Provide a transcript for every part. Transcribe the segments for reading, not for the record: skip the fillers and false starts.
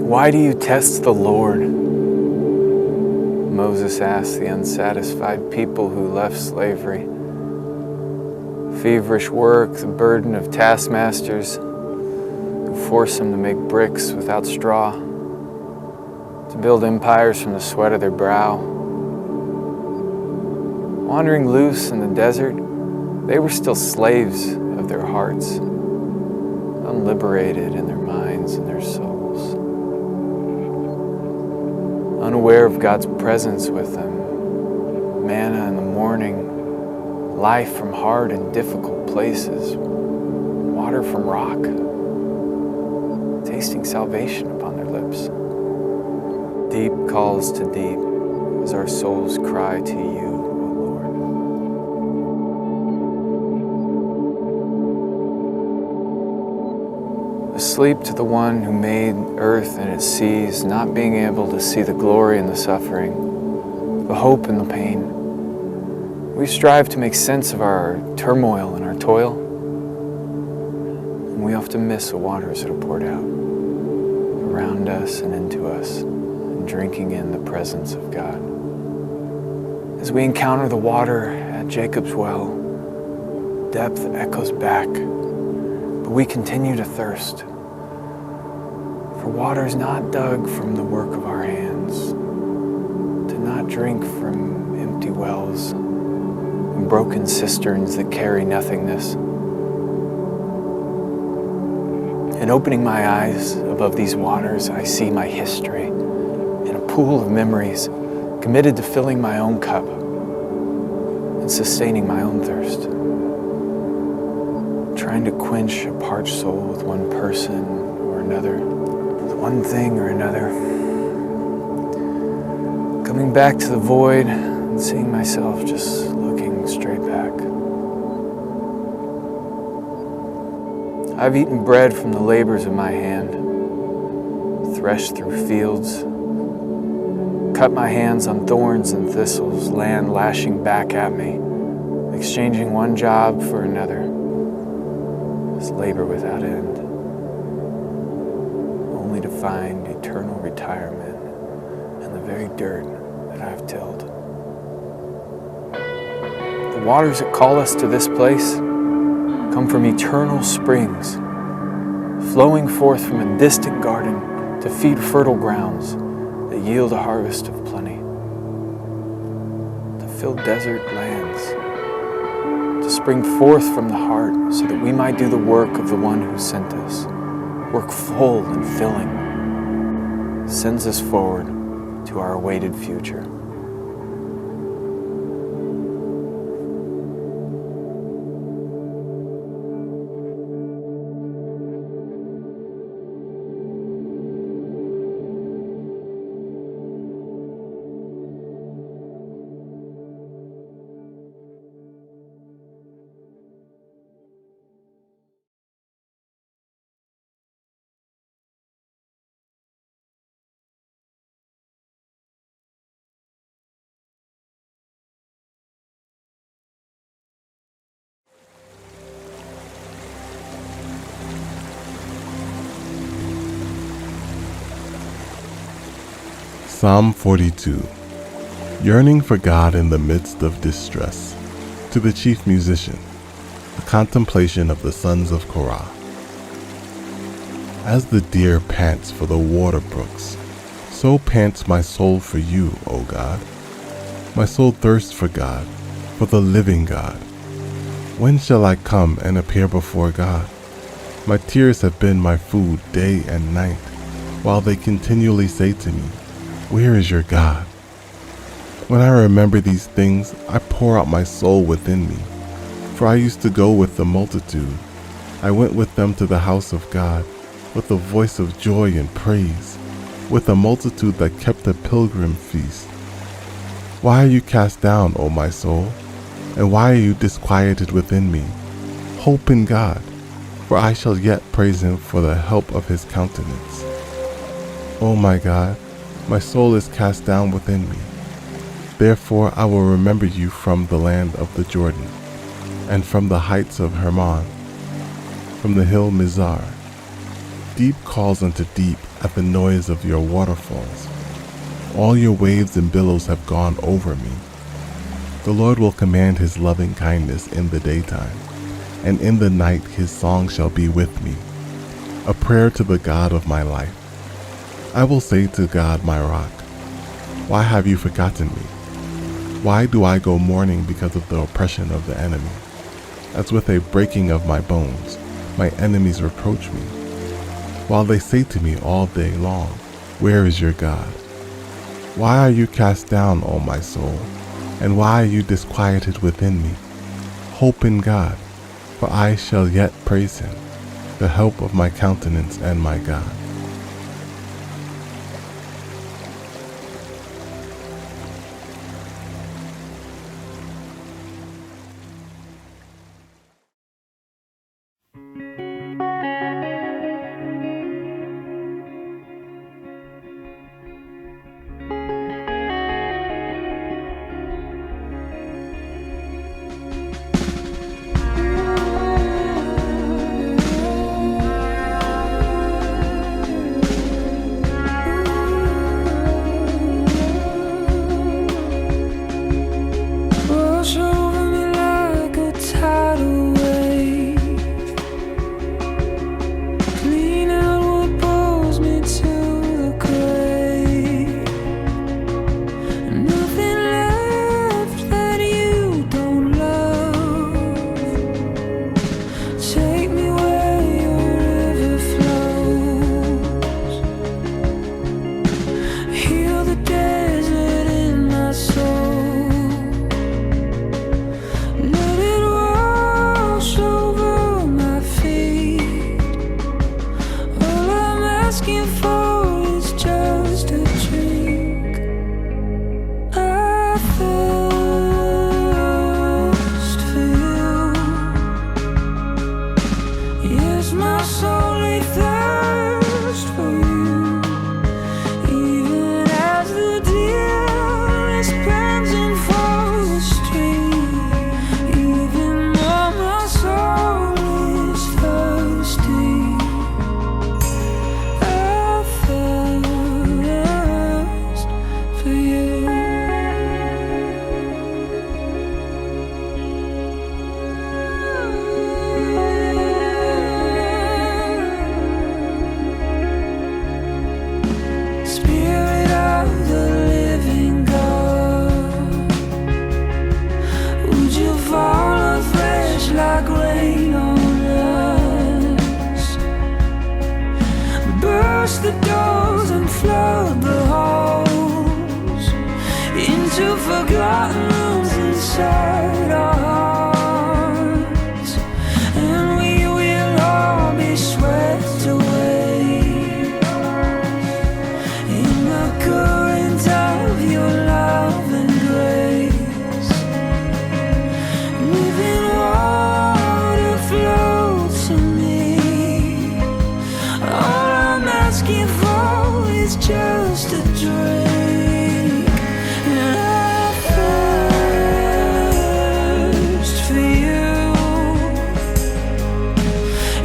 Why do you test the Lord? Moses asked the unsatisfied people who left slavery. Feverish work, the burden of taskmasters who force them to make bricks without straw, to build empires from the sweat of their brow. Wandering loose in the desert, they were still slaves of their hearts, unliberated in their minds and their souls. Unaware of God's presence with them, manna in the morning, life from hard and difficult places, water from rock, tasting salvation upon their lips. Deep calls to deep as our souls cry to you, O Lord. Asleep to the one who made earth and its seas, not being able to see the glory and the suffering, the hope and the pain. We strive to make sense of our turmoil and our toil, and we often miss the waters that are poured out around us and into us, and drinking in the presence of God. As we encounter the water at Jacob's well, depth echoes back, but we continue to thirst. For water is not dug from the work of our hands, to not drink from empty wells and broken cisterns that carry nothingness. In opening my eyes above these waters, I see my history in a pool of memories committed to filling my own cup and sustaining my own thirst. Trying to quench a parched soul with one person or another, with one thing or another. Coming back to the void and seeing myself just looking straight back. I've eaten bread from the labors of my hand, threshed through fields, cut my hands on thorns and thistles, land lashing back at me, exchanging one job for another. This labor without end, only to find eternal retirement in the very dirt that I've tilled. The waters that call us to this place come from eternal springs, flowing forth from a distant garden to feed fertile grounds that yield a harvest of plenty, to fill desert lands, to spring forth from the heart so that we might do the work of the one who sent us, work full and filling, sends us forward to our awaited future. Psalm 42. Yearning for God in the midst of distress. To the chief musician, the contemplation of the sons of Korah. As the deer pants for the water brooks, so pants my soul for you, O God. My soul thirsts for God, for the living God. When shall I come and appear before God? My tears have been my food day and night, while they continually say to me, where is your God? When I remember these things, I pour out my soul within me. For I used to go with the multitude. I went with them to the house of God, with a voice of joy and praise, with a multitude that kept a pilgrim feast. Why are you cast down, O my soul? And why are you disquieted within me? Hope in God, for I shall yet praise him for the help of his countenance. O my God, my soul is cast down within me. Therefore I will remember you from the land of the Jordan, and from the heights of Hermon, from the hill Mizar. Deep calls unto deep at the noise of your waterfalls. All your waves and billows have gone over me. The Lord will command his loving kindness in the daytime, and in the night his song shall be with me, a prayer to the God of my life. I will say to God my rock, why have you forgotten me? Why do I go mourning because of the oppression of the enemy? As with a breaking of my bones, my enemies reproach me, while they say to me all day long, where is your God? Why are you cast down, O my soul? And why are you disquieted within me? Hope in God, for I shall yet praise him, the help of my countenance and my God. Close the doors and flood the halls into forgotten rooms inside our hearts, and we will all be swept away in the current of your love and grace. Living water floats to me. All I'm asking for is just a drink, and I thirst for you.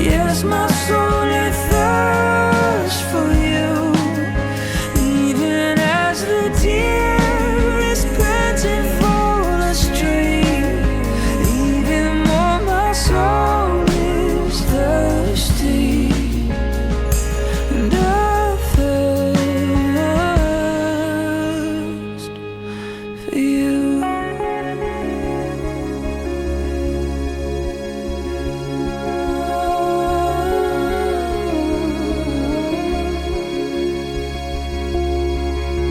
Yes, my soul it thirsts for you, even as the deer is panting for the stream. Even more, my soul is thirsty, and I thirst for you.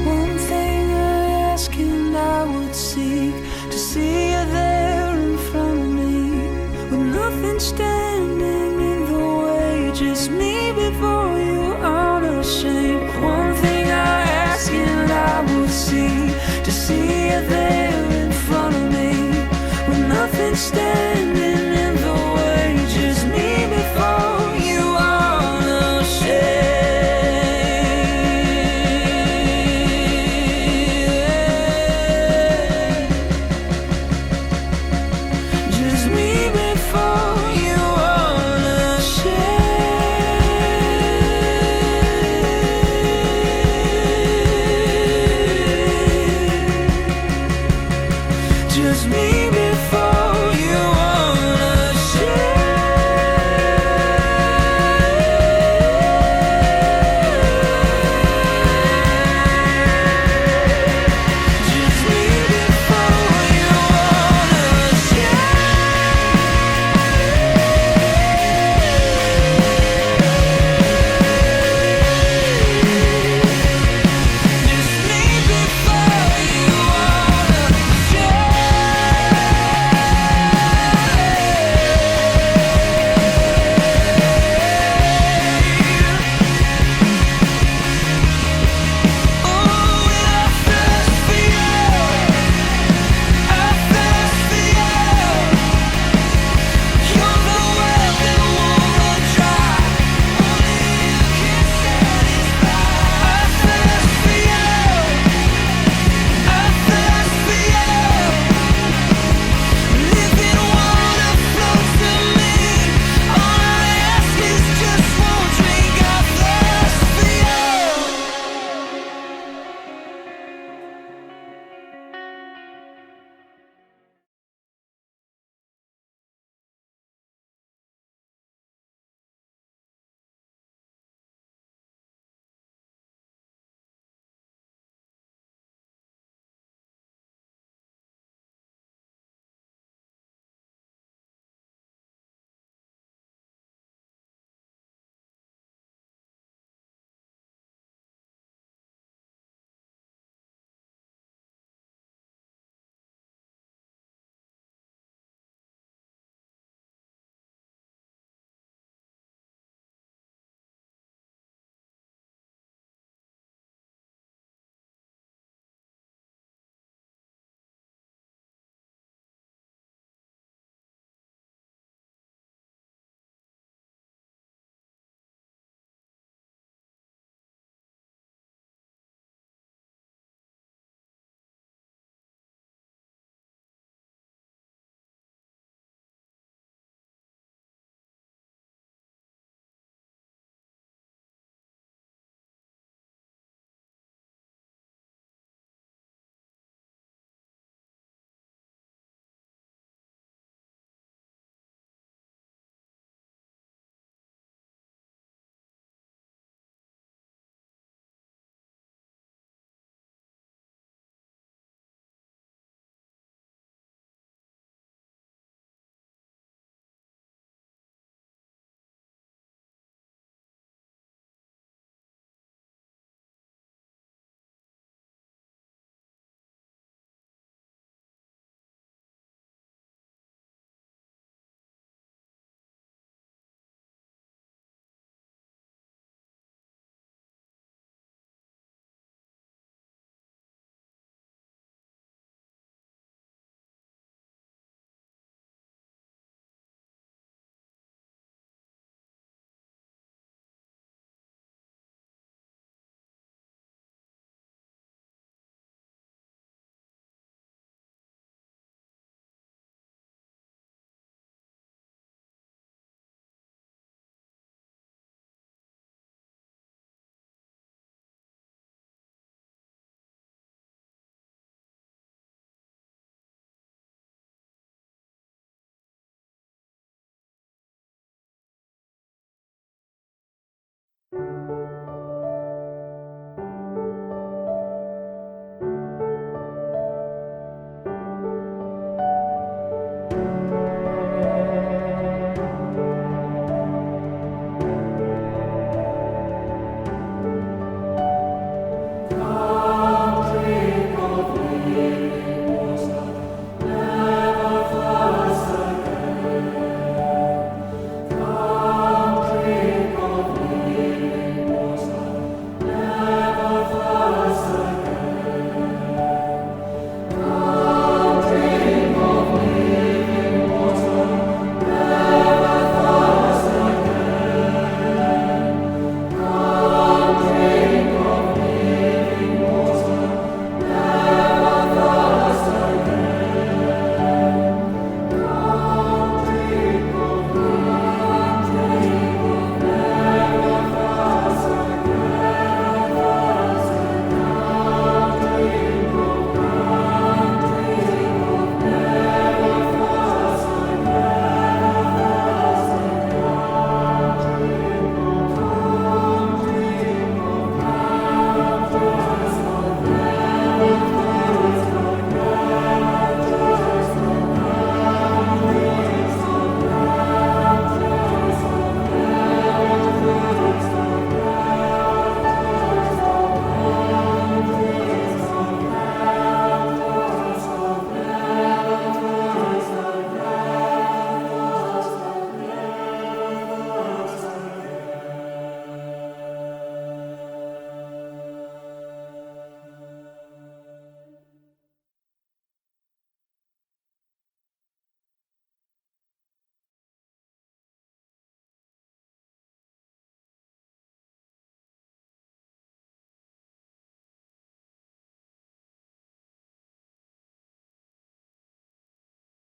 One thing I ask and I would seek, to see you there in front of me, with nothing standing in the way, just me before you unashamed. One thing I ask and I would seek, to see you there in front of me, with nothing standing in the way, just me before you unashamed. Just me before you unashamed.